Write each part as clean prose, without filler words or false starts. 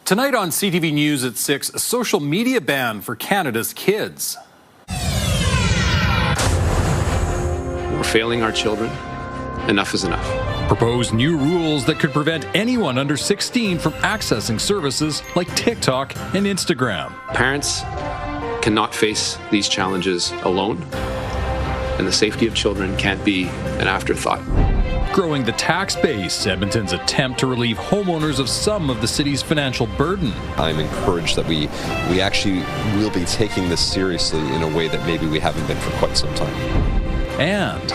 Tonight on CTV News at 6, a social media ban for Canada's kids. We're failing our children. Enough is enough. Proposed new rules that could prevent anyone under 16 from accessing services like TikTok and Instagram. Parents cannot face these challenges alone, and the safety of children can't be an afterthought. Growing the tax base, Edmonton's attempt to relieve homeowners of some of the city's financial burden. I'm encouraged that we actually will be taking this seriously in a way that maybe we haven't been for quite some time. And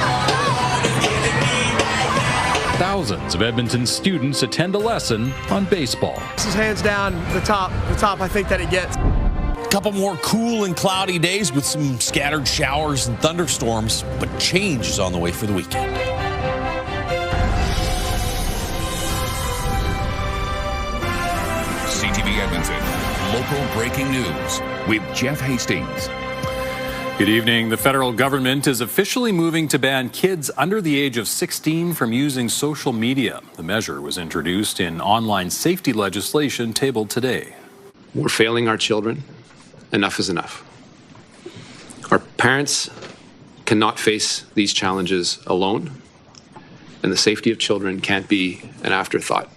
thousands of Edmonton students attend a lesson on baseball. This is hands down the top I think that it gets. A couple more cool and cloudy days with some scattered showers and thunderstorms, but change is on the way for the weekend. CTV Edmonton, local breaking news with Jeff Hastings. Good evening. The federal government is officially moving to ban kids under the age of 16 from using social media. The measure was introduced in online safety legislation tabled today. We're failing our children. Enough is enough. Our parents cannot face these challenges alone, and the safety of children can't be an afterthought.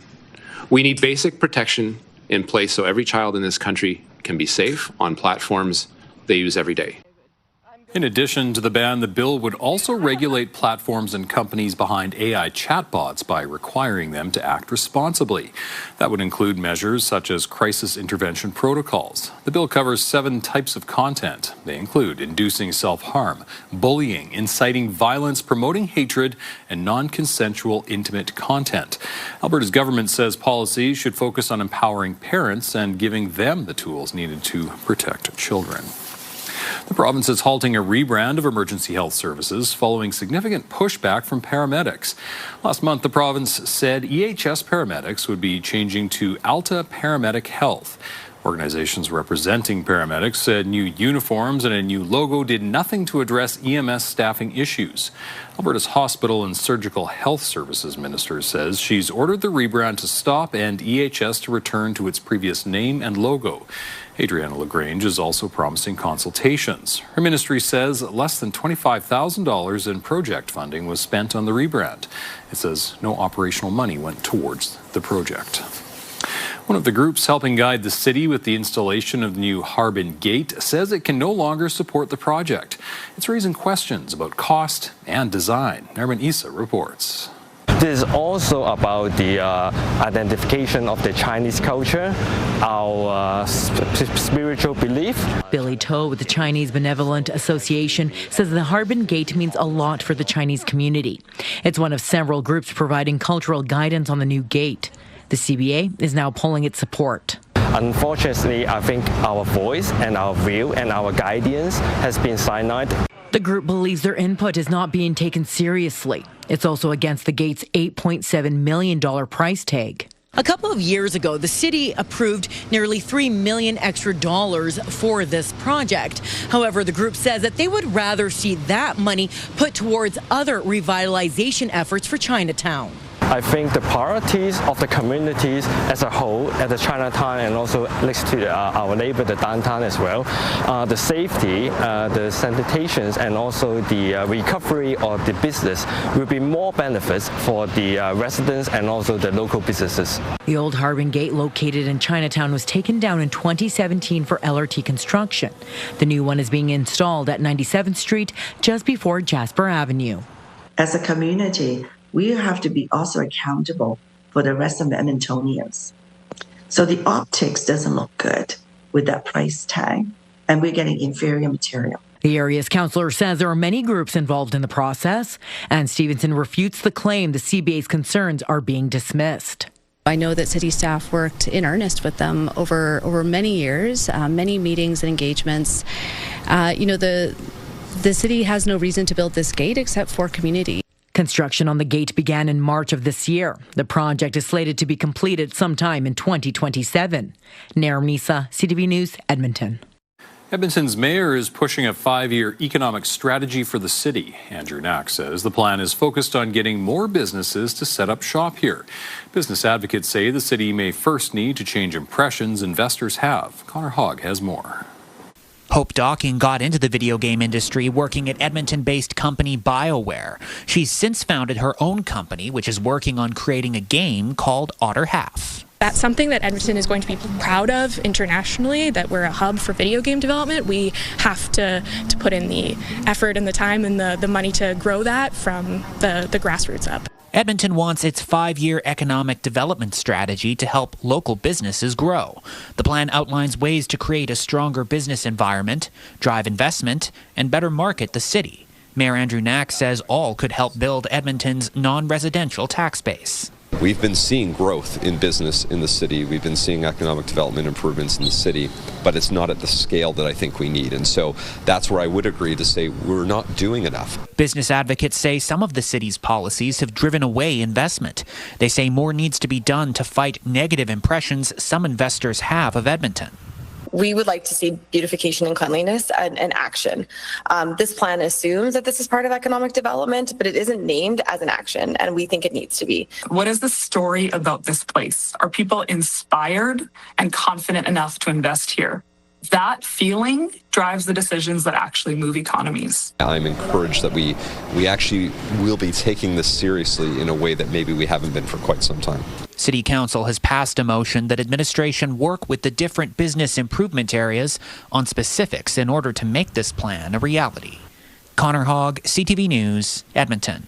We need basic protection in place so every child in this country can be safe on platforms they use every day. In addition to the ban, the bill would also regulate platforms and companies behind AI chatbots by requiring them to act responsibly. That would include measures such as crisis intervention protocols. The bill covers 7 types of content. They include inducing self-harm, bullying, inciting violence, promoting hatred, and non-consensual intimate content. Alberta's government says policies should focus on empowering parents and giving them the tools needed to protect children. The province is halting a rebrand of emergency health services following significant pushback from paramedics. Last month, the province said EHS paramedics would be changing to Alta Paramedic Health. Organizations representing paramedics said new uniforms and a new logo did nothing to address EMS staffing issues. Alberta's Hospital and Surgical Health Services Minister says she's ordered the rebrand to stop and EHS to return to its previous name and logo. Adriana LaGrange is also promising consultations. Her ministry says less than $25,000 in project funding was spent on the rebrand. It says no operational money went towards the project. One of the groups helping guide the city with the installation of the new Harbin Gate says it can no longer support the project. It's raising questions about cost and design. Harbin Issa reports. This is also about the identification of the Chinese culture, our spiritual belief. Billy To with the Chinese Benevolent Association says the Harbin Gate means a lot for the Chinese community. It's one of several groups providing cultural guidance on the new gate. The CBA is now polling its support. Unfortunately, I think our voice and our view and our guidance has been sidelined. The group believes their input is not being taken seriously. It's also against the gate's $8.7 million price tag. A couple of years ago, the city approved nearly $3 million extra for this project. However, the group says that they would rather see that money put towards other revitalization efforts for Chinatown. I think the priorities of the communities as a whole at the Chinatown and also next to our neighbor, the downtown as well, the safety, the sanitations and also the recovery of the business will be more benefits for the residents and also the local businesses. The old Harbin Gate located in Chinatown was taken down in 2017 for LRT construction. The new one is being installed at 97th Street just before Jasper Avenue. As a community, we have to be also accountable for the rest of the Edmontonians. So the optics doesn't look good with that price tag, and we're getting inferior material. The area's councillor says there are many groups involved in the process, and Stevenson refutes the claim the CBA's concerns are being dismissed. I know that city staff worked in earnest with them over many years, many meetings and engagements. The city has no reason to build this gate except for community. Construction on the gate began in March of this year. The project is slated to be completed sometime in 2027. Nair Misa, CTV News, Edmonton. Edmonton's mayor is pushing a 5-year economic strategy for the city. Andrew Knack says the plan is focused on getting more businesses to set up shop here. Business advocates say the city may first need to change impressions investors have. Connor Hogg has more. Hope Docking got into the video game industry working at Edmonton-based company BioWare. She's since founded her own company, which is working on creating a game called Otter Half. That's something that Edmonton is going to be proud of internationally, that we're a hub for video game development. We have to put in the effort and the time and the money to grow that from the grassroots up. Edmonton wants its 5-year economic development strategy to help local businesses grow. The plan outlines ways to create a stronger business environment, drive investment, and better market the city. Mayor Andrew Knack says all could help build Edmonton's non-residential tax base. We've been seeing growth in business in the city. We've been seeing economic development improvements in the city, but it's not at the scale that I think we need. And so that's where I would agree to say we're not doing enough. Business advocates say some of the city's policies have driven away investment. They say more needs to be done to fight negative impressions some investors have of Edmonton. We would like to see beautification and cleanliness and action. This plan assumes that this is part of economic development, but it isn't named as an action, and we think it needs to be. What is the story about this place? Are people inspired and confident enough to invest here? That feeling drives the decisions that actually move economies. I'm encouraged that we actually will be taking this seriously in a way that maybe we haven't been for quite some time. City Council has passed a motion that administration work with the different business improvement areas on specifics in order to make this plan a reality. Connor Hogg, CTV News, Edmonton.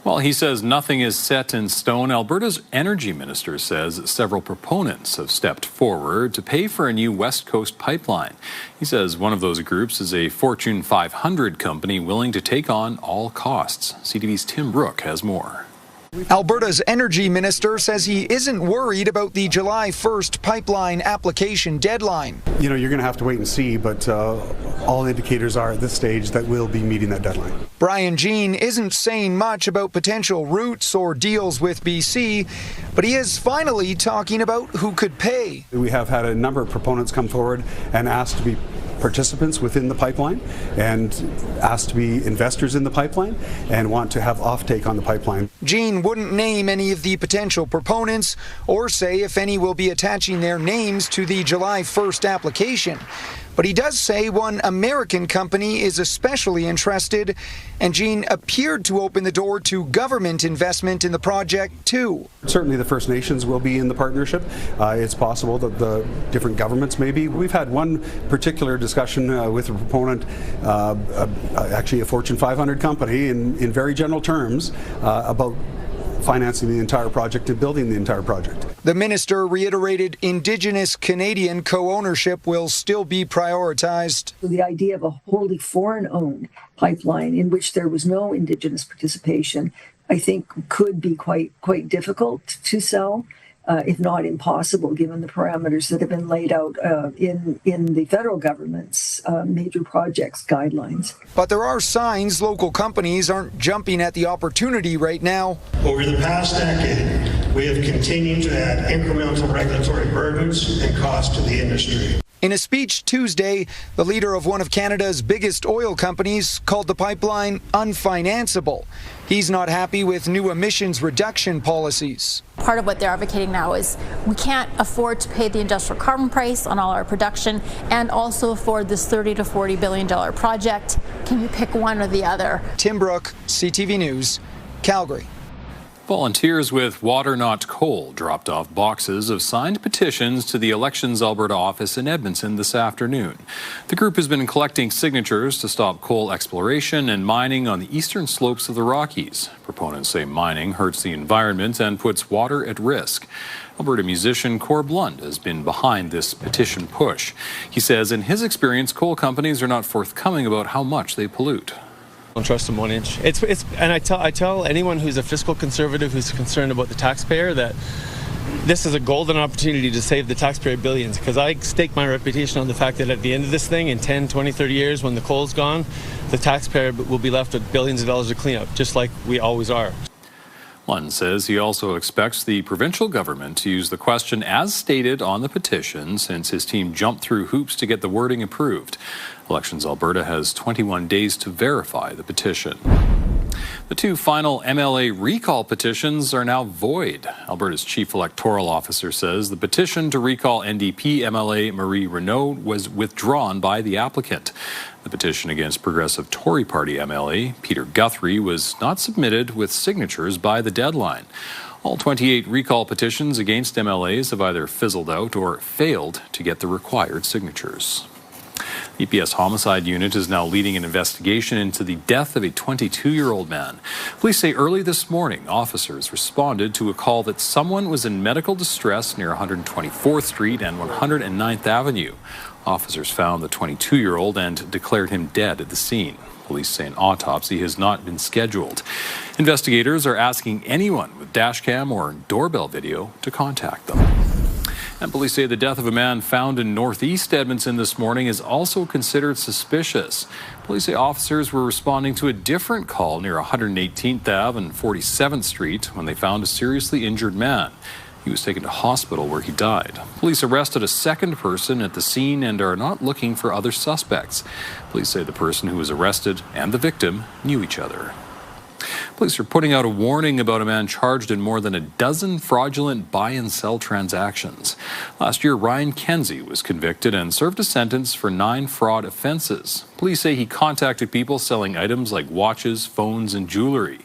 Well, he says nothing is set in stone. Alberta's energy minister says several proponents have stepped forward to pay for a new West Coast pipeline. He says one of those groups is a Fortune 500 company willing to take on all costs. CTV's Tim Brooke has more. Alberta's energy minister says he isn't worried about the July 1st pipeline application deadline. You know, you're going to have to wait and see, but all indicators are at this stage that we'll be meeting that deadline. Brian Jean isn't saying much about potential routes or deals with BC, but he is finally talking about who could pay. We have had a number of proponents come forward and ask to be participants within the pipeline and asked to be investors in the pipeline and want to have offtake on the pipeline. Jean wouldn't name any of the potential proponents or say if any will be attaching their names to the July 1st application. But he does say one American company is especially interested, and Jean appeared to open the door to government investment in the project too. Certainly the First Nations will be in the partnership. It's possible that the different governments may be. We've had one particular discussion with a proponent, actually a Fortune 500 company, in very general terms about financing the entire project and building the entire project. The minister reiterated Indigenous Canadian co-ownership will still be prioritized. The idea of a wholly foreign-owned pipeline in which there was no Indigenous participation, I think could be quite difficult to sell, if not impossible, given the parameters that have been laid out in the federal government's major projects guidelines. But there are signs local companies aren't jumping at the opportunity right now. Over the past decade, we have continued to add incremental regulatory burdens and costs to the industry. In a speech Tuesday, the leader of one of Canada's biggest oil companies called the pipeline unfinanceable. He's not happy with new emissions reduction policies. Part of what they're advocating now is we can't afford to pay the industrial carbon price on all our production and also afford this $30 to $40 billion project. Can you pick one or the other? Tim Brooke, CTV News, Calgary. Volunteers with Water Not Coal dropped off boxes of signed petitions to the Elections Alberta office in Edmonton this afternoon. The group has been collecting signatures to stop coal exploration and mining on the eastern slopes of the Rockies. Proponents say mining hurts the environment and puts water at risk. Alberta musician Corb Lund has been behind this petition push. He says in his experience, coal companies are not forthcoming about how much they pollute. Don't trust them 1 inch. And I tell anyone who's a fiscal conservative who's concerned about the taxpayer that this is a golden opportunity to save the taxpayer billions, because I stake my reputation on the fact that at the end of this thing, in 10, 20, 30 years, when the coal's gone, the taxpayer will be left with billions of dollars to clean up, just like we always are. Lund says he also expects the provincial government to use the question as stated on the petition, since his team jumped through hoops to get the wording approved. Elections Alberta has 21 days to verify the petition. The two final MLA recall petitions are now void. Alberta's chief electoral officer says the petition to recall NDP MLA Marie Renaud was withdrawn by the applicant. The petition against Progressive Tory Party MLA Peter Guthrie was not submitted with signatures by the deadline. All 28 recall petitions against MLAs have either fizzled out or failed to get the required signatures. The EPS Homicide Unit is now leading an investigation into the death of a 22-year-old man. Police say early this morning, officers responded to a call that someone was in medical distress near 124th Street and 109th Avenue. Officers found the 22-year-old and declared him dead at the scene. Police say an autopsy has not been scheduled. Investigators are asking anyone with dashcam or doorbell video to contact them. And police say the death of a man found in northeast Edmonton this morning is also considered suspicious. Police say officers were responding to a different call near 118th Ave and 47th Street when they found a seriously injured man. He was taken to hospital where he died. Police arrested a second person at the scene and are not looking for other suspects. Police say the person who was arrested and the victim knew each other. Police are putting out a warning about a man charged in more than a dozen fraudulent buy and sell transactions. Last year, Ryan Kenzie was convicted and served a sentence for 9 fraud offenses. Police say he contacted people selling items like watches, phones, and jewelry.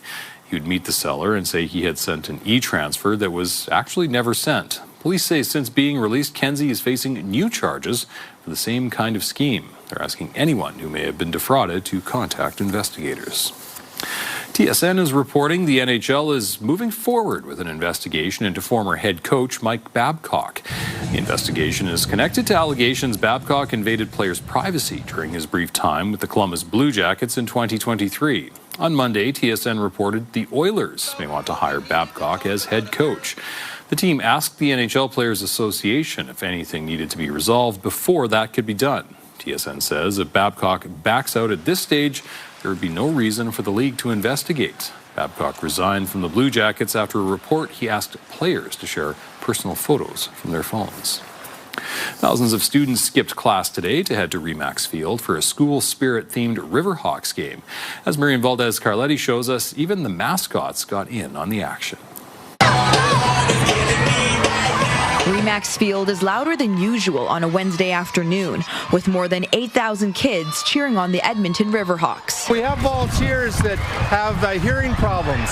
He would meet the seller and say he had sent an e-transfer that was actually never sent. Police say since being released, Kenzie is facing new charges for the same kind of scheme. They're asking anyone who may have been defrauded to contact investigators. TSN is reporting the NHL is moving forward with an investigation into former head coach Mike Babcock. The investigation is connected to allegations Babcock invaded players' privacy during his brief time with the Columbus Blue Jackets in 2023. On Monday, TSN reported the Oilers may want to hire Babcock as head coach. The team asked the NHL Players Association if anything needed to be resolved before that could be done. TSN says if Babcock backs out at this stage, there would be no reason for the league to investigate. Babcock resigned from the Blue Jackets after a report he asked players to share personal photos from their phones. Thousands of students skipped class today to head to Remax Field for a school spirit-themed Riverhawks game. As Miriam Valdez-Carletti shows us, even the mascots got in on the action. Remax Field is louder than usual on a Wednesday afternoon, with more than 8,000 kids cheering on the Edmonton Riverhawks. We have volunteers that have hearing problems,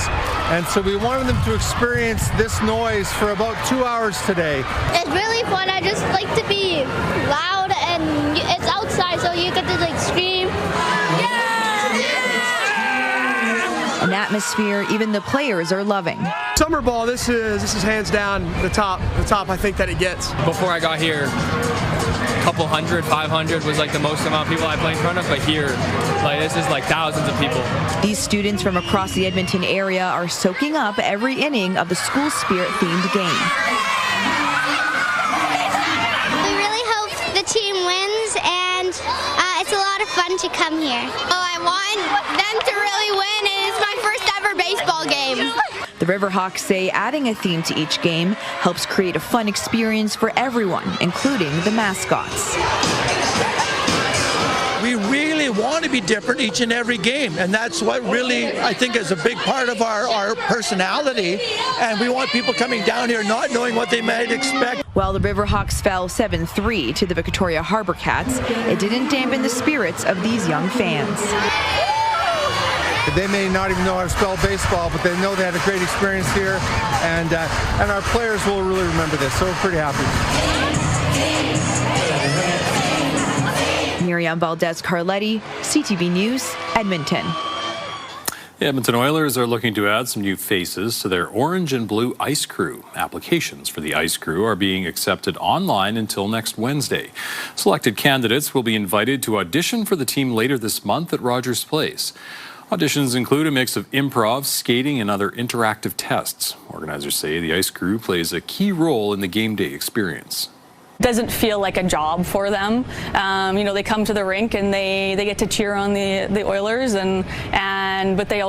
and so we wanted them to experience this noise for about 2 hours today. It's really fun. I just like to be loud, and it's outside, so you get to scream. An atmosphere even the players are loving. Summer ball, this is hands down the top I think that it gets. Before I got here, a couple hundred, 500 was the most amount of people I play in front of, but here, this is thousands of people. These students from across the Edmonton area are soaking up every inning of the school spirit-themed game. We really hope the team wins, and it's a lot of fun to come here. I want them to really win. It's my first ever baseball game. The Riverhawks say adding a theme to each game helps create a fun experience for everyone, including the mascots. We really want to be different each and every game, and that's what really I think is a big part of our personality, and we want people coming down here not knowing what they might expect. While the Riverhawks fell 7-3 to the Victoria Harbour Cats, it didn't dampen the spirits of these young fans. They may not even know how to spell baseball, but they know they had a great experience here, and our players will really remember this, so we're pretty happy. Miriam Valdez-Carletti, CTV News, Edmonton. The Edmonton Oilers are looking to add some new faces to their orange and blue ice crew. Applications for the ice crew are being accepted online until next Wednesday. Selected candidates will be invited to audition for the team later this month at Rogers Place. Auditions include a mix of improv, skating, and other interactive tests. Organizers say the ice crew plays a key role in the game day experience. Doesn't feel like a job for them. They come to the rink and they get to cheer on the Oilers and but they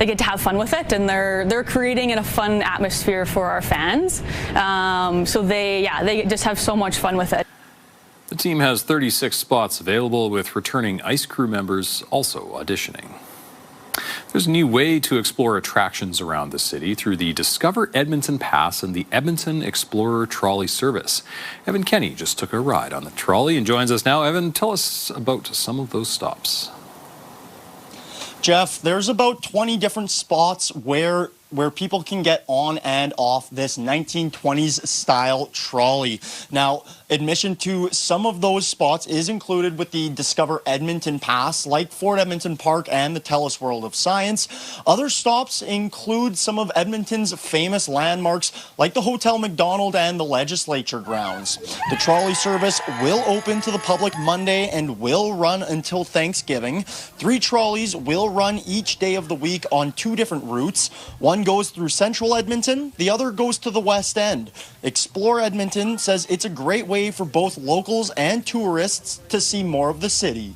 get to have fun with it, and they're creating a fun atmosphere for our fans. So they just have so much fun with it. The team has 36 spots available, with returning ICE crew members also auditioning. There's a new way to explore attractions around the city through the Discover Edmonton Pass and the Edmonton Explorer Trolley service. Evan Kenny just took a ride on the trolley and joins us now. Evan, tell us about some of those stops. Jeff, there's about 20 different spots where people can get on and off this 1920s style trolley. Now, admission to some of those spots is included with the Discover Edmonton Pass, like Fort Edmonton Park and the TELUS World of Science. Other stops include some of Edmonton's famous landmarks, like the Hotel McDonald and the Legislature grounds. The trolley service will open to the public Monday and will run until Thanksgiving. 3 trolleys will run each day of the week on 2 different routes. One goes through central Edmonton, the other goes to the west end. Explore Edmonton says it's a great way for both locals and tourists to see more of the city.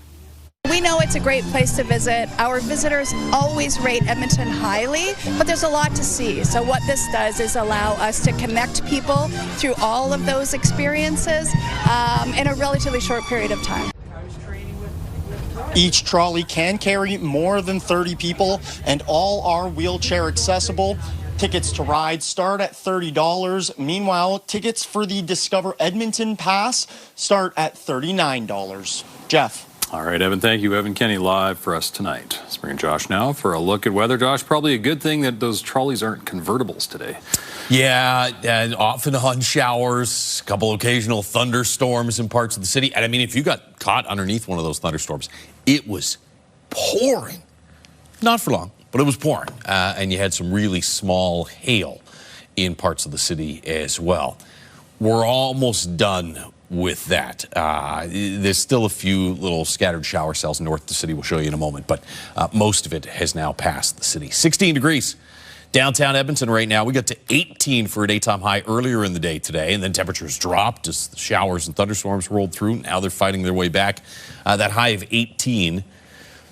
We know it's a great place to visit. Our visitors always rate Edmonton highly, but there's a lot to see. So what this does is allow us to connect people through all of those experiences in a relatively short period of time. Each trolley can carry more than 30 people, and all are wheelchair accessible. Tickets to ride start at $30. Meanwhile, tickets for the Discover Edmonton Pass start at $39. Jeff. All right, Evan, thank you. Evan Kenny live for us tonight. Let's bring Josh now for a look at weather. Josh, probably a good thing that those trolleys aren't convertibles today. Yeah, and off and on showers, a couple occasional thunderstorms in parts of the city. And I mean, if you got caught underneath one of those thunderstorms, it was pouring. Not for long, but it was pouring. And you had some really small hail in parts of the city as well. We're almost done with that. There's still a few little scattered shower cells north of the city. We'll show you in a moment, but most of it has now passed the city. 16 degrees. Downtown Edmonton right now, we got to 18 for a daytime high earlier in the day today, and then temperatures dropped as the showers and thunderstorms rolled through. Now they're fighting their way back. That high of 18,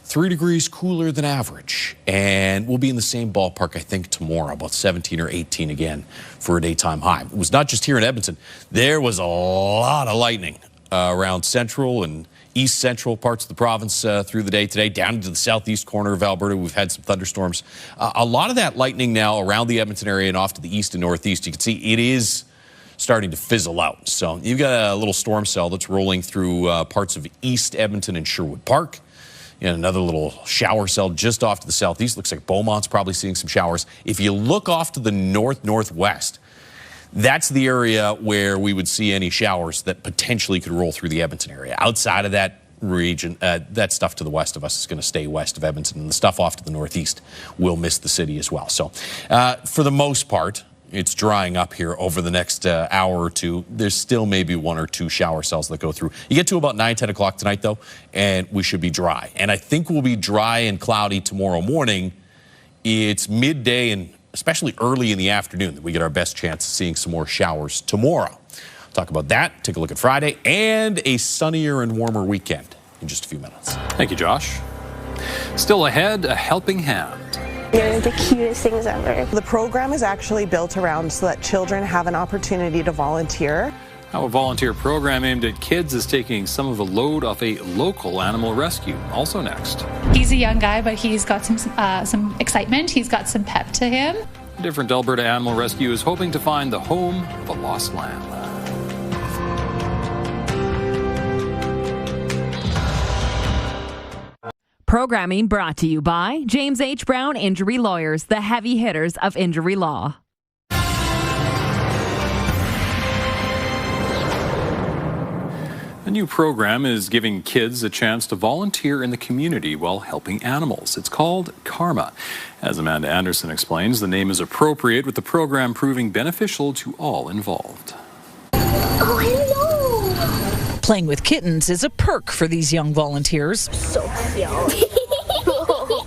3 degrees cooler than average. And we'll be in the same ballpark, I think, tomorrow, about 17 or 18 again for a daytime high. It was not just here in Edmonton. There was a lot of lightning around central and east central parts of the province through the day today, down into the southeast corner of Alberta. We've had some thunderstorms. A lot of that lightning now around the Edmonton area and off to the east and northeast. You can see it is starting to fizzle out. So you've got a little storm cell that's rolling through parts of East Edmonton and Sherwood Park. And another little shower cell just off to the southeast. Looks like Beaumont's probably seeing some showers. If you look off to the north-northwest, that's the area where we would see any showers that potentially could roll through the Edmonton area. Outside of that region, that stuff to the west of us is going to stay west of Edmonton, and the stuff off to the northeast will miss the city as well. So for the most part, it's drying up here over the next hour or two. There's still maybe 1 or 2 shower cells that go through. You get to about 9, 10 o'clock tonight, though, and we should be dry. And I think we'll be dry and cloudy tomorrow morning. It's midday and especially early in the afternoon that we get our best chance of seeing some more showers tomorrow. Talk about that, take a look at Friday, and a sunnier and warmer weekend in just a few minutes. Thank you, Josh. Still ahead, a helping hand. They're the cutest things ever. The program is actually built around so that children have an opportunity to volunteer. How a volunteer program aimed at kids is taking some of the load off a local animal rescue. Also next. He's a young guy, but he's got some excitement. He's got some pep to him. A different Alberta Animal Rescue is hoping to find the home of a lost lamb. Programming brought to you by James H. Brown Injury Lawyers, the heavy hitters of injury law. A new program is giving kids a chance to volunteer in the community while helping animals. It's called Karma. As Amanda Anderson explains, the name is appropriate, with the program proving beneficial to all involved. Oh, hello! Playing with kittens is a perk for these young volunteers. So cute.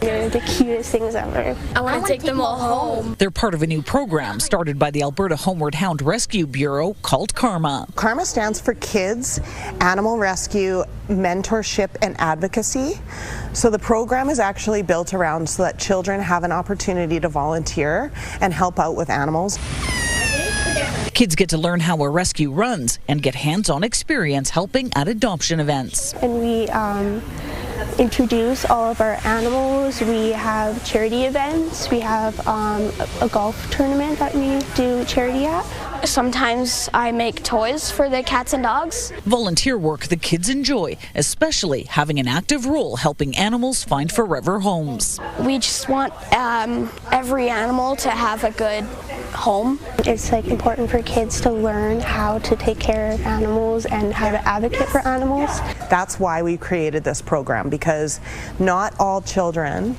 They're the cutest things ever. I want to take them all home. They're part of a new program started by the Alberta Homeward Hound Rescue Bureau called Karma. Karma stands for Kids, Animal Rescue, Mentorship, and Advocacy. So the program is actually built around so that children have an opportunity to volunteer and help out with animals. Kids get to learn how a rescue runs and get hands-on experience helping at adoption events. And we introduce all of our animals. We have charity events. We have a golf tournament that we do charity at. Sometimes I make toys for the cats and dogs. Volunteer work the kids enjoy, especially having an active role helping animals find forever homes. We just want every animal to have a good home. It's important for kids to learn how to take care of animals and how to advocate for animals. That's why we created this program, because not all children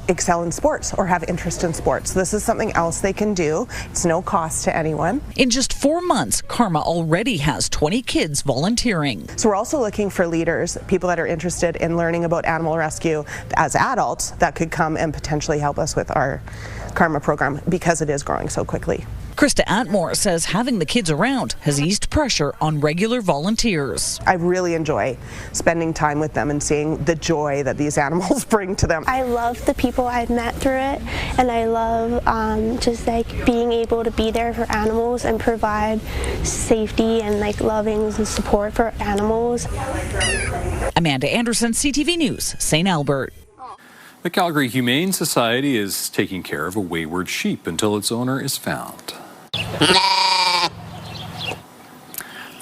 excel in sports or have interest in sports. This is something else they can do. It's no cost to anyone. In just 4 months, Karma already has 20 kids volunteering. So we're also looking for leaders, people that are interested in learning about animal rescue as adults that could come and potentially help us with our Karma program, because it is growing so quickly. Krista Atmore says having the kids around has eased pressure on regular volunteers. I really enjoy spending time with them and seeing the joy that these animals bring to them. I love the people I've met through it, and I love just being able to be there for animals and provide safety and loving and support for animals. Amanda Anderson, CTV News, St. Albert. The Calgary Humane Society is taking care of a wayward sheep until its owner is found.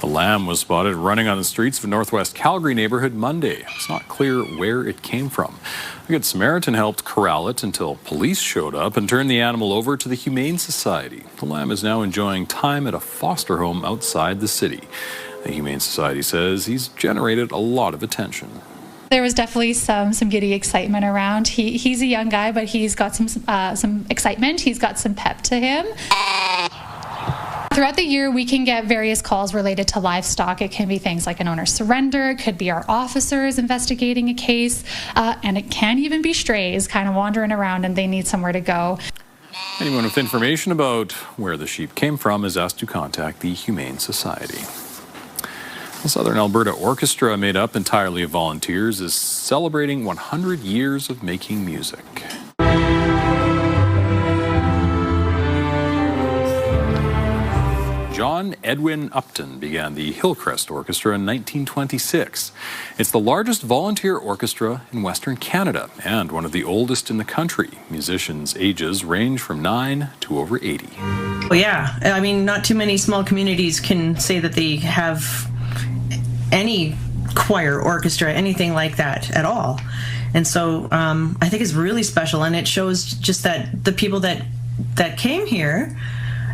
The lamb was spotted running on the streets of a northwest Calgary neighborhood Monday. It's not clear where it came from. A Good Samaritan helped corral it until police showed up and turned the animal over to the Humane Society. The lamb is now enjoying time at a foster home outside the city. The Humane Society says he's generated a lot of attention. There was definitely some giddy excitement around. He's a young guy, but he's got some excitement. He's got some pep to him. Throughout the year, we can get various calls related to livestock. It can be things like an owner surrender. It could be our officers investigating a case. And it can even be strays kind of wandering around and they need somewhere to go. Anyone with information about where the sheep came from is asked to contact the Humane Society. The Southern Alberta Orchestra, made up entirely of volunteers, is celebrating 100 years of making music. John Edwin Upton began the Hillcrest Orchestra in 1926. It's the largest volunteer orchestra in Western Canada and one of the oldest in the country. Musicians' ages range from 9 to over 80. Well, yeah, I mean, not too many small communities can say that they have any choir, orchestra, anything like that at all. And so I think it's really special, and it shows just that the people that came here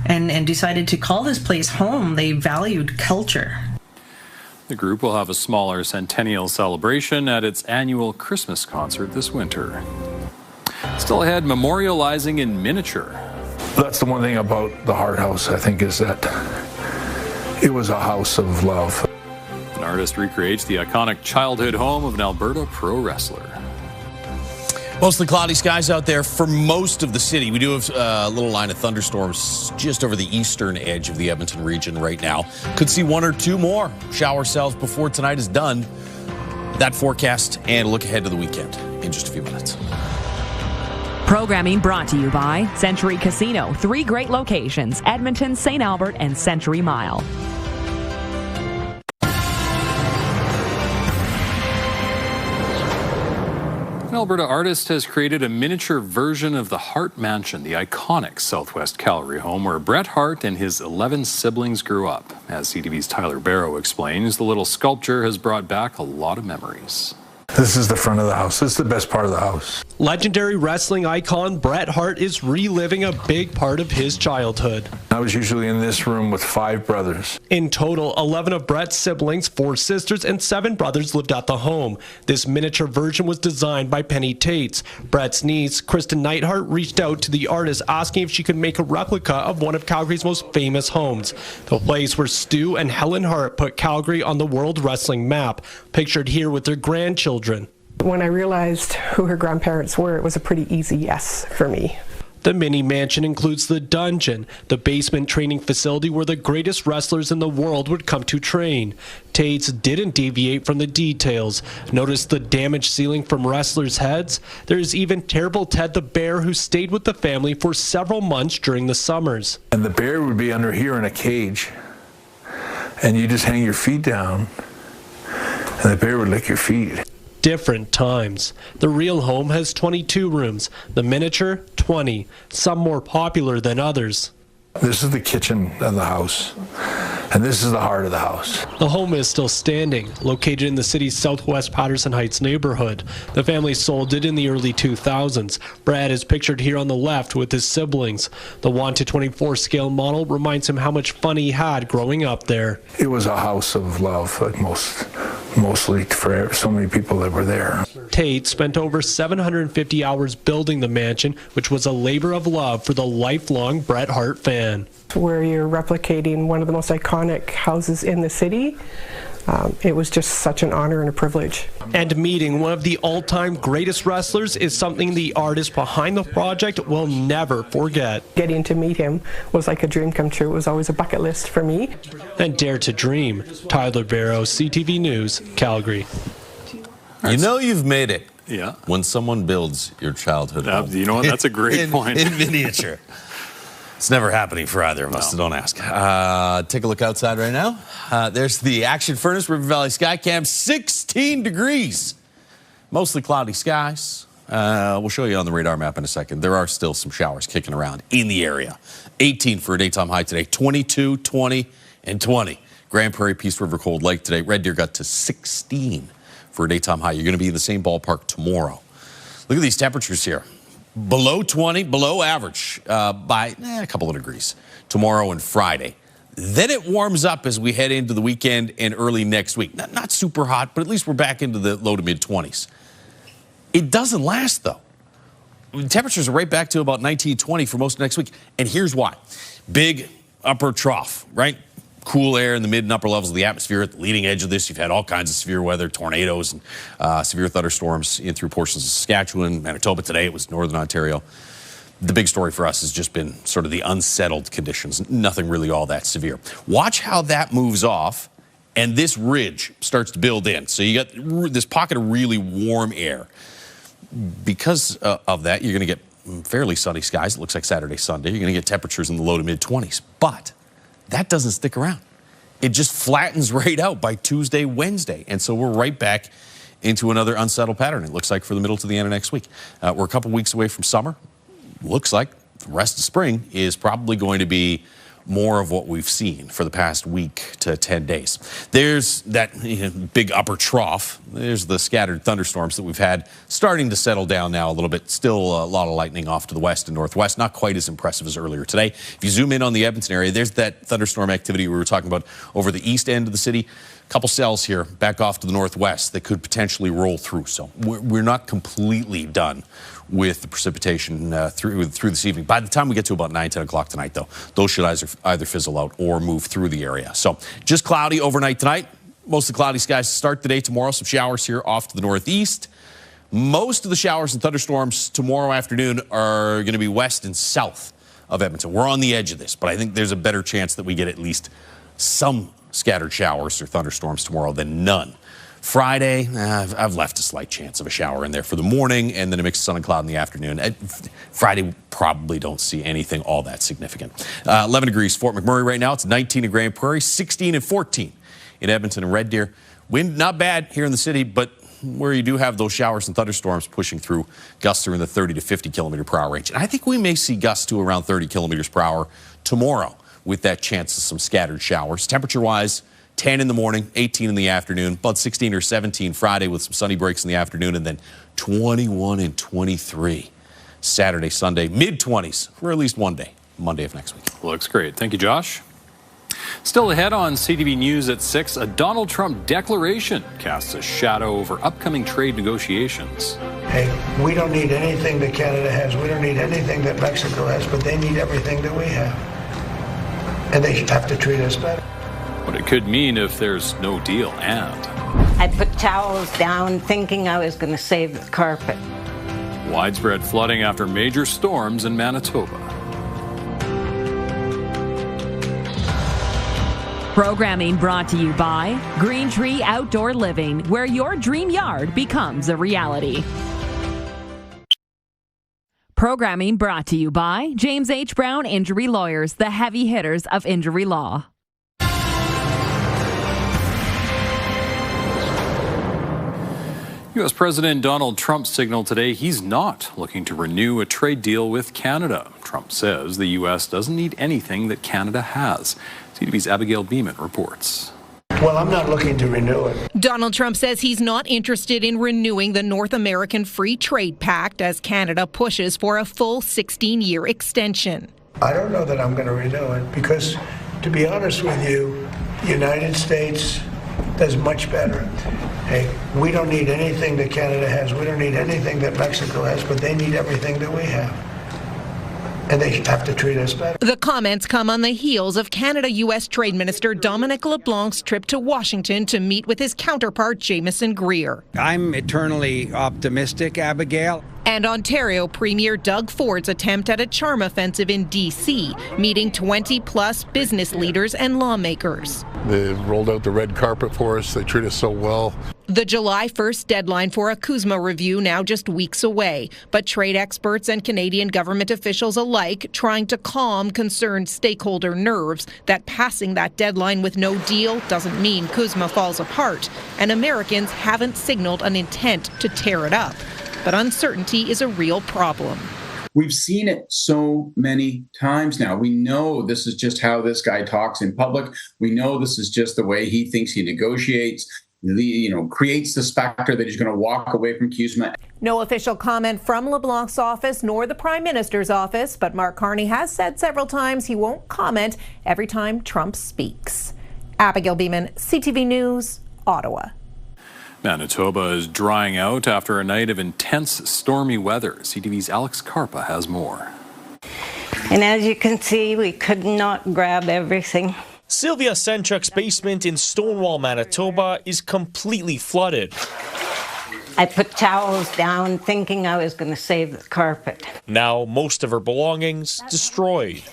and decided to call this place home, they valued culture. The group will have a smaller centennial celebration at its annual Christmas concert this winter. Still ahead, memorializing in miniature. That's the one thing about the Hart House, I think, is that it was a house of love. An artist recreates the iconic childhood home of an Alberta pro wrestler. Mostly cloudy skies out there for most of the city. We do have a little line of thunderstorms just over the eastern edge of the Edmonton region right now. Could see 1 or 2 more shower cells before tonight is done. That forecast and a look ahead to the weekend in just a few minutes. Programming brought to you by Century Casino. 3 great locations: Edmonton, St. Albert, and Century Mile. An Alberta artist has created a miniature version of the Hart Mansion, the iconic Southwest Calgary home where Bret Hart and his 11 siblings grew up. As CTV's Tyler Barrow explains, the little sculpture has brought back a lot of memories. This is the front of the house. This is the best part of the house. Legendary wrestling icon Bret Hart is reliving a big part of his childhood. I was usually in this room with 5 brothers. In total, 11 of Bret's siblings, 4 sisters, and 7 brothers lived at the home. This miniature version was designed by Penny Tates. Bret's niece, Kristen Neidhart, reached out to the artist asking if she could make a replica of one of Calgary's most famous homes, the place where Stu and Helen Hart put Calgary on the world wrestling map, pictured here with their grandchildren. When I realized who her grandparents were, it was a pretty easy yes for me. The mini mansion includes the dungeon, the basement training facility where the greatest wrestlers in the world would come to train. Tates didn't deviate from the details. Notice the damaged ceiling from wrestlers' heads? There's even Terrible Ted the bear who stayed with the family for several months during the summers. And the bear would be under here in a cage, and you just hang your feet down, and the bear would lick your feet. Different times. The real home has 22 rooms, the miniature 20, some more popular than others. This is the kitchen of the house, and this is the heart of the house. The home is still standing, located in the city's southwest Patterson Heights neighborhood. The family sold it in the early 2000s. Brad is pictured here on the left with his siblings. The 1:24 scale model reminds him how much fun he had growing up there. It was a house of love, like mostly for so many people that were there. Tate spent over 750 hours building the mansion, which was a labor of love for the lifelong Bret Hart fan. Where you're replicating one of the most iconic houses in the city, it was just such an honor and a privilege. And meeting one of the all-time greatest wrestlers is something the artist behind the project will never forget. Getting to meet him was like a dream come true. It was always a bucket list for me. And dare to dream. Tyler Barrow, CTV News, Calgary. You know you've made it. Yeah. When someone builds your childhood home. You know what? That's a great point. In miniature. It's never happening for either of us, so don't ask. Take a look outside right now. There's the Action Furnace River Valley Sky Cam, 16 degrees. Mostly cloudy skies. We'll show you on the radar map in a second. There are still some showers kicking around in the area. 18 for a daytime high today, 22, 20, and 20. Grand Prairie, Peace River, Cold Lake today. Red Deer got to 16 for a daytime high. You're going to be in the same ballpark tomorrow. Look at these temperatures here. Below 20, below average by a couple of degrees tomorrow and Friday. Then it warms up as we head into the weekend and early next week. Not super hot, but at least we're back into the low to mid 20s. It doesn't last, though. Temperatures are right back to about 19, 20 for most of next week. And here's why. Big upper trough, right? Cool air in the mid and upper levels of the atmosphere at the leading edge of this. You've had all kinds of severe weather, tornadoes, and severe thunderstorms in through portions of Saskatchewan, Manitoba. Today it was northern Ontario. The big story for us has just been sort of the unsettled conditions. Nothing really all that severe. Watch how that moves off and this ridge starts to build in. So you got this pocket of really warm air. Because of that, you're going to get fairly sunny skies. It looks like Saturday, Sunday. You're going to get temperatures in the low to mid 20s. But that doesn't stick around. It just flattens right out by Tuesday, Wednesday. And so we're right back into another unsettled pattern, it looks like, for the middle to the end of next week. We're a couple weeks away from summer. Looks like the rest of spring is probably going to be more of what we've seen for the past week to 10 days. There's that big upper trough. There's the scattered thunderstorms that we've had starting to settle down now a little bit. Still a lot of lightning off to the west and northwest. Not quite as impressive as earlier today. If you zoom in on the Edmonton area, there's that thunderstorm activity we were talking about over the east end of the city. A couple cells here back off to the northwest that could potentially roll through. So we're not completely done with the precipitation through this evening. By the time we get to about 9, 10 o'clock tonight, though, those should either fizzle out or move through the area. So just cloudy overnight tonight. Mostly cloudy skies to start the day. Tomorrow, some showers here off to the northeast. Most of the showers and thunderstorms tomorrow afternoon are going to be west and south of Edmonton. We're on the edge of this, but I think there's a better chance that we get at least some scattered showers or thunderstorms tomorrow than none. Friday, I've left a slight chance of a shower in there for the morning and then a mix of sun and cloud in the afternoon. Friday, probably don't see anything all that significant. 11 degrees Fort McMurray right now. It's 19 in Grand Prairie, 16 and 14 in Edmonton and Red Deer. Wind not bad here in the city, but where you do have those showers and thunderstorms pushing through, gusts are in the 30 to 50 kilometer per hour range. And I think we may see gusts to around 30 kilometers per hour tomorrow with that chance of some scattered showers. Temperature-wise, 10 in the morning, 18 in the afternoon, about 16 or 17 Friday with some sunny breaks in the afternoon, and then 21 and 23 Saturday, Sunday, mid-20s for at least one day, Monday of next week. Looks great. Thank you, Josh. Still ahead on CTV News at 6, a Donald Trump declaration casts a shadow over upcoming trade negotiations. Hey, we don't need anything that Canada has. We don't need anything that Mexico has, but they need everything that we have. And they have to treat us better. What it could mean if there's no deal, and I put towels down thinking I was going to save the carpet. Widespread flooding after major storms in Manitoba. Programming brought to you by Green Tree Outdoor Living, where your dream yard becomes a reality. Programming brought to you by James H. Brown Injury Lawyers, the heavy hitters of injury law. U.S. President Donald Trump signaled today he's not looking to renew a trade deal with Canada. Trump says the U.S. doesn't need anything that Canada has. CTV's Abigail Beeman reports. Well, I'm not looking to renew it. Donald Trump says he's not interested in renewing the North American Free Trade Pact as Canada pushes for a full 16-year extension. I don't know that I'm going to renew it because, to be honest with you, the United States does much better. Hey, we don't need anything that Canada has. We don't need anything that Mexico has, but they need everything that we have. And they have to treat us better. The comments come on the heels of Canada-U.S. Trade Minister Dominic LeBlanc's trip to Washington to meet with his counterpart, Jameson Greer. I'm eternally optimistic, Abigail. And Ontario Premier Doug Ford's attempt at a charm offensive in D.C., meeting 20-plus business leaders and lawmakers. They rolled out the red carpet for us. They treat us so well. The July 1st deadline for a CUSMA review now just weeks away, but trade experts and Canadian government officials alike trying to calm concerned stakeholder nerves that passing that deadline with no deal doesn't mean CUSMA falls apart, and Americans haven't signaled an intent to tear it up. But uncertainty is a real problem. We've seen it so many times now. We know this is just how this guy talks in public. We know this is just the way he thinks he negotiates. Creates the specter that he's going to walk away from CUSMA. No official comment from LeBlanc's office nor the Prime Minister's office, but Mark Carney has said several times he won't comment every time Trump speaks. Abigail Beeman, CTV News, Ottawa. Manitoba is drying out after a night of intense stormy weather. CTV's Alex Karpa has more. And as you can see, we could not grab everything. Sylvia Senchuk's basement in Stonewall, Manitoba is completely flooded. I put towels down thinking I was going to save the carpet. Now most of her belongings destroyed.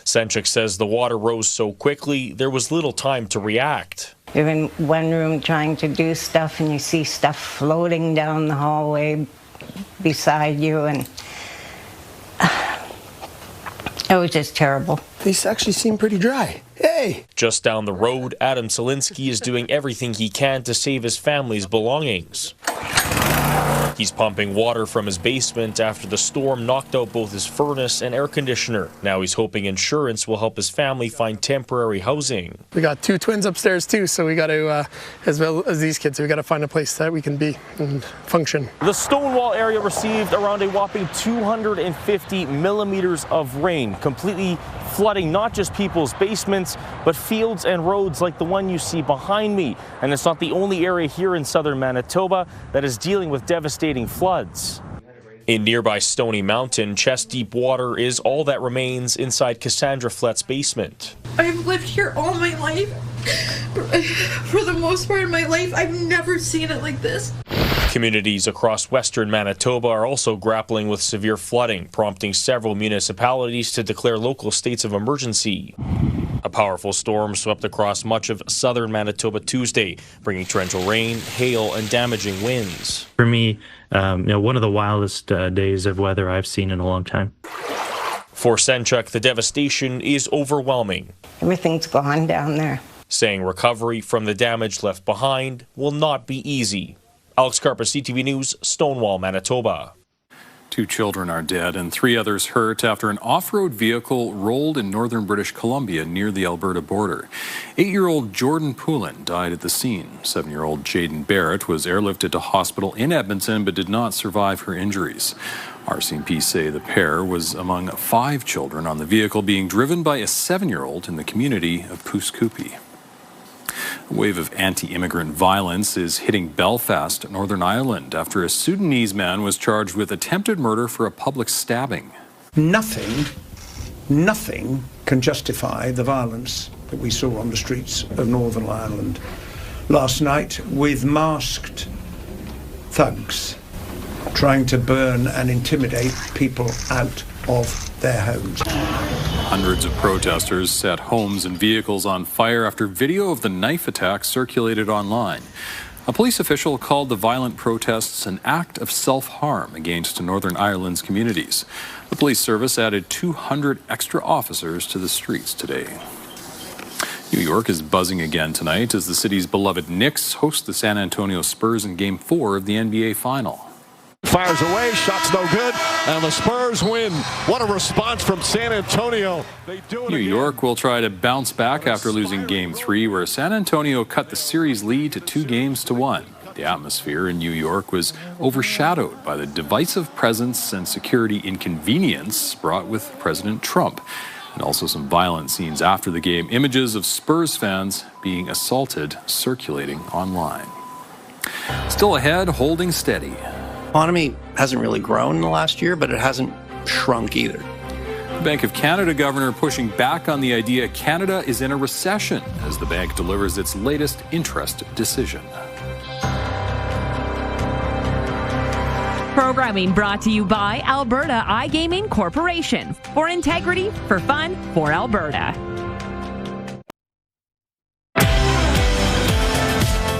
Senchuk says the water rose so quickly there was little time to react. You're in one room trying to do stuff and you see stuff floating down the hallway beside you, and it was just terrible. These actually seem pretty dry. Hey! Just down the road, Adam Selinsky is doing everything he can to save his family's belongings. He's pumping water from his basement after the storm knocked out both his furnace and air conditioner. Now he's hoping insurance will help his family find temporary housing. We got two twins upstairs too, so we got to, as well as these kids, we got to find a place that we can be and function. The Stonewall area received around a whopping 250 millimeters of rain, completely flooding not just people's basements, but fields and roads like the one you see behind me. And it's not the only area here in southern Manitoba that is dealing with devastating floods. In nearby Stony Mountain, chest-deep water is all that remains inside Cassandra Flett's basement. I've lived here all my life. For the most part of my life, I've never seen it like this. Communities across western Manitoba are also grappling with severe flooding, prompting several municipalities to declare local states of emergency. A powerful storm swept across much of southern Manitoba Tuesday, bringing torrential rain, hail, and damaging winds. For me, one of the wildest days of weather I've seen in a long time. For Senchuk, the devastation is overwhelming. Everything's gone down there. Saying recovery from the damage left behind will not be easy. Alex Karpa, CTV News, Stonewall, Manitoba. 2 children are dead and 3 others hurt after an off-road vehicle rolled in northern British Columbia near the Alberta border. 8-year-old Jordan Poulin died at the scene. 7-year-old Jaden Barrett was airlifted to hospital in Edmonton but did not survive her injuries. RCMP say the pair was among 5 children on the vehicle being driven by a 7-year-old in the community of Pouskoupi. A wave of anti-immigrant violence is hitting Belfast, Northern Ireland, after a Sudanese man was charged with attempted murder for a public stabbing. Nothing can justify the violence that we saw on the streets of Northern Ireland last night with masked thugs trying to burn and intimidate people out of their homes. Hundreds of protesters set homes and vehicles on fire after video of the knife attack circulated online. A police official called the violent protests an act of self-harm against Northern Ireland's communities. The police service added 200 extra officers to the streets today. New York is buzzing again tonight as the city's beloved Knicks host the San Antonio Spurs in Game 4 of the NBA Final. Fires away, shot's no good, and the Spurs win. What a response from San Antonio. They do it New again. York will try to bounce back after losing Game 3, where San Antonio cut the series lead to 2-1. The atmosphere in New York was overshadowed by the divisive presence and security inconvenience brought with President Trump, and also some violent scenes after the game. Images of Spurs fans being assaulted circulating online. Still ahead, holding steady. The economy hasn't really grown in the last year, but it hasn't shrunk either. The Bank of Canada governor pushing back on the idea Canada is in a recession as the bank delivers its latest interest decision. Programming brought to you by Alberta iGaming Corporation. For integrity, for fun, for Alberta.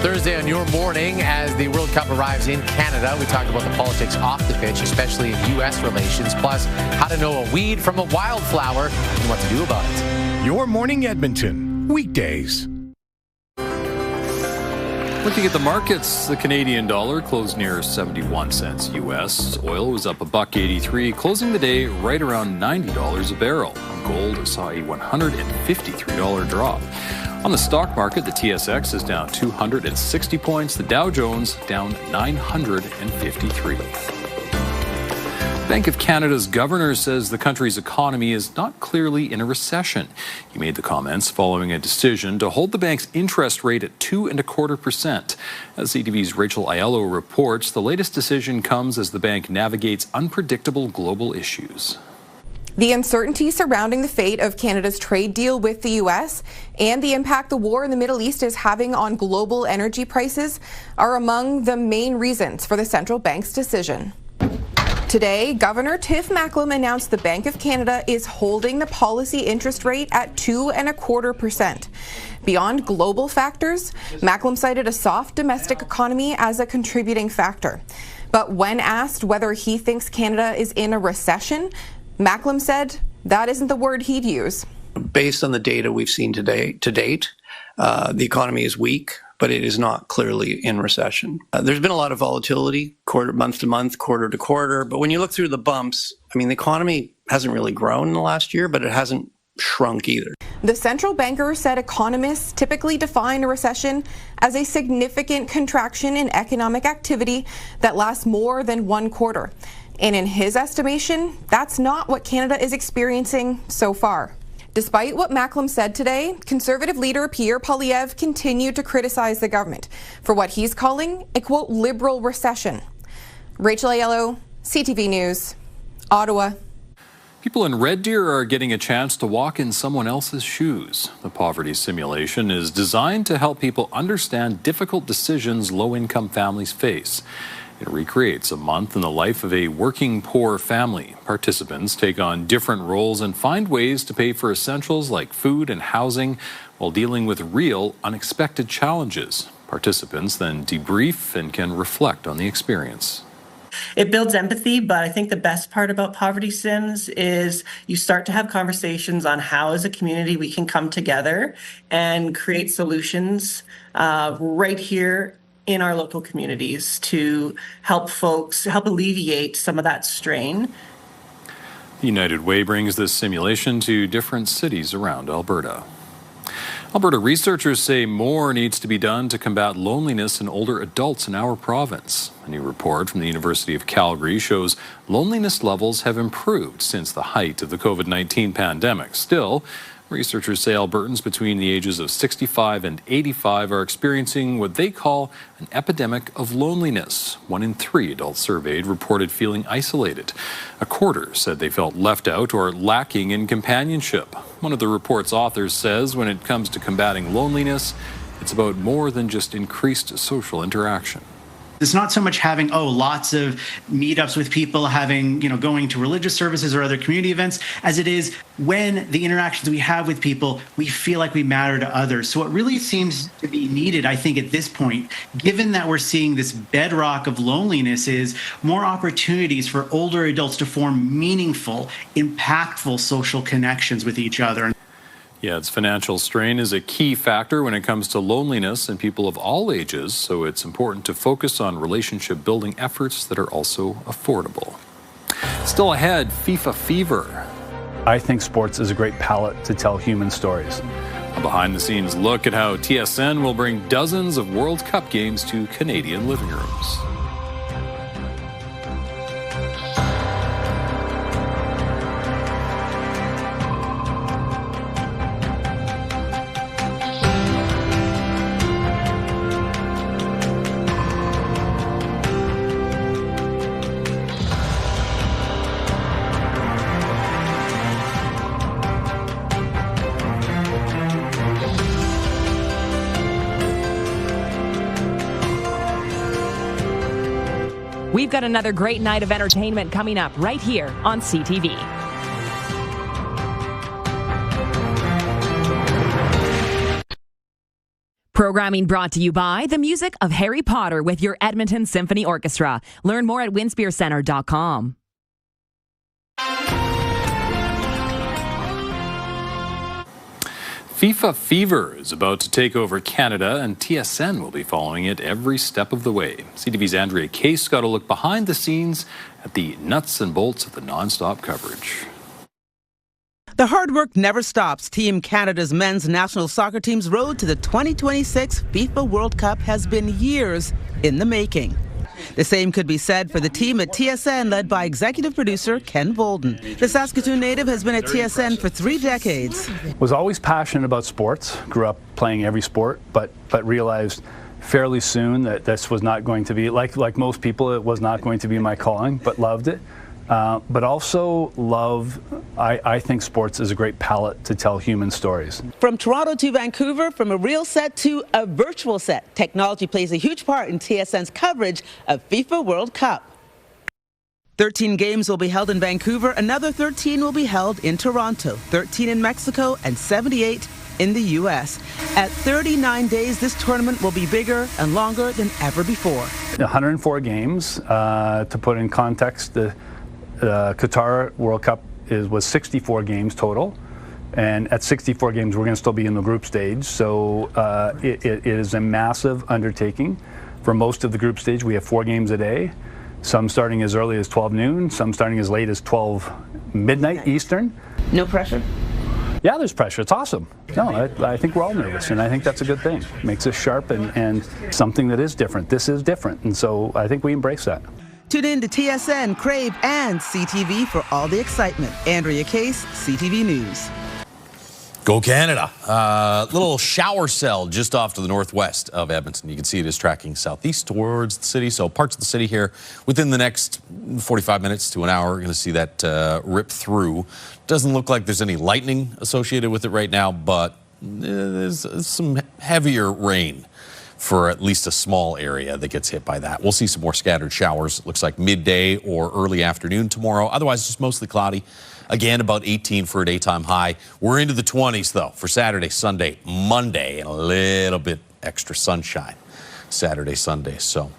Thursday on your morning as the World Cup arrives in Canada. We talk about the politics off the pitch, especially in U.S. relations, plus how to know a weed from a wildflower and what to do about it. Your Morning Edmonton, weekdays. Looking at the markets, the Canadian dollar closed near 71 cents U.S. Oil was up $1.83, closing the day right around $90 a barrel. Gold saw a $153 drop. On the stock market, the TSX is down 260 points, the Dow Jones down 953. Bank of Canada's governor says the country's economy is not clearly in a recession. He made the comments following a decision to hold the bank's interest rate at 2.25%. As CTV's Rachel Aiello reports, the latest decision comes as the bank navigates unpredictable global issues. The uncertainty surrounding the fate of Canada's trade deal with the U.S. and the impact the war in the Middle East is having on global energy prices are among the main reasons for the central bank's decision. Today, Governor Tiff Macklem announced the Bank of Canada is holding the policy interest rate at 2.25%. Beyond global factors, Macklem cited a soft domestic economy as a contributing factor. But when asked whether he thinks Canada is in a recession, Macklem said that isn't the word he'd use. Based on the data we've seen to date, the economy is weak, but it is not clearly in recession. There's been a lot of volatility, month to month, quarter to quarter. But when you look through the bumps, I mean, the economy hasn't really grown in the last year, but it hasn't shrunk either. The central banker said economists typically define a recession as a significant contraction in economic activity that lasts more than one quarter. And in his estimation, that's not what Canada is experiencing so far. Despite what Macklem said today, Conservative leader Pierre Poilievre continued to criticize the government for what he's calling a, quote, liberal recession. Rachel Aiello, CTV News, Ottawa. People in Red Deer are getting a chance to walk in someone else's shoes. The poverty simulation is designed to help people understand difficult decisions low-income families face. It recreates a month in the life of a working poor family. Participants take on different roles and find ways to pay for essentials like food and housing while dealing with real, unexpected challenges. Participants then debrief and can reflect on the experience. It builds empathy, but I think the best part about Poverty Sims is you start to have conversations on how as a community we can come together and create solutions right here in our local communities to help alleviate some of that strain. United Way brings this simulation to different cities around Alberta. Alberta researchers say more needs to be done to combat loneliness in older adults in our province. A new report from the University of Calgary shows loneliness levels have improved since the height of the COVID-19 pandemic. Still, researchers say Albertans between the ages of 65 and 85 are experiencing what they call an epidemic of loneliness. 1 in 3 adults surveyed reported feeling isolated. A quarter said they felt left out or lacking in companionship. One of the report's authors says when it comes to combating loneliness, It's about more than just increased social interaction. It's not so much having, lots of meetups with people, having, going to religious services or other community events, as it is when the interactions we have with people, we feel like we matter to others. So what really seems to be needed, I think, at this point, given that we're seeing this bedrock of loneliness, is more opportunities for older adults to form meaningful, impactful social connections with each other. Yeah, its financial strain is a key factor when it comes to loneliness in people of all ages, so it's important to focus on relationship-building efforts that are also affordable. Still ahead, FIFA fever. I think sports is a great palette to tell human stories. A behind-the-scenes look at how TSN will bring dozens of World Cup games to Canadian living rooms. We've got another great night of entertainment coming up right here on CTV. Programming brought to you by the music of Harry Potter with your Edmonton Symphony Orchestra. Learn more at winspearcenter.com. FIFA fever is about to take over Canada, and TSN will be following it every step of the way. CTV's Andrea Case got a look behind the scenes at the nuts and bolts of the non-stop coverage. The hard work never stops. Team Canada's men's national soccer team's road to the 2026 FIFA World Cup has been years in the making. The same could be said for the team at TSN, led by executive producer Ken Bolden. The Saskatoon native has been at TSN for 3 decades. Was always passionate about sports, grew up playing every sport, but realized fairly soon that this was not going to be, like most people, it was not going to be my calling, but loved it. But also I think sports is a great palette to tell human stories. From Toronto to Vancouver, from a real set to a virtual set, technology plays a huge part in TSN's coverage of FIFA World Cup. 13 games will be held in Vancouver, another 13 will be held in Toronto, 13 in Mexico, and 78 in the U.S. At 39 days, this tournament will be bigger and longer than ever before. 104 games, to put in context, the Qatar World Cup was 64 games total, and at 64 games we're going to still be in the group stage, so it is a massive undertaking. For most of the group stage we have 4 games a day, some starting as early as 12 noon, some starting as late as 12 midnight Eastern. No pressure? Yeah, there's pressure. It's awesome. No, I think we're all nervous, and I think that's a good thing. Makes us sharp and something that is different. This is different, and so I think we embrace that. Tune in to TSN, Crave, and CTV for all the excitement. Andrea Case, CTV News. Go Canada. Little shower cell just off to the northwest of Edmonton. You can see it is tracking southeast towards the city. So parts of the city here within the next 45 minutes to an hour, we're going to see that rip through. Doesn't look like there's any lightning associated with it right now, but there's some heavier rain for at least a small area that gets hit by that. We'll see some more scattered showers. It looks like midday or early afternoon tomorrow. Otherwise, just mostly cloudy. Again, about 18 for a daytime high. We're into the 20s, though, for Saturday, Sunday, Monday, and a little bit extra sunshine Saturday, Sunday. So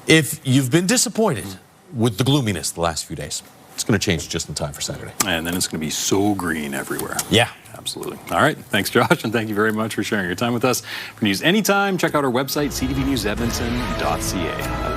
if you've been disappointed with the gloominess the last few days, it's going to change just in time for Saturday. And then it's going to be so green everywhere. Yeah. Absolutely. All right. Thanks, Josh, and thank you very much for sharing your time with us. For news anytime, check out our website, ctvnewsedmonton.ca.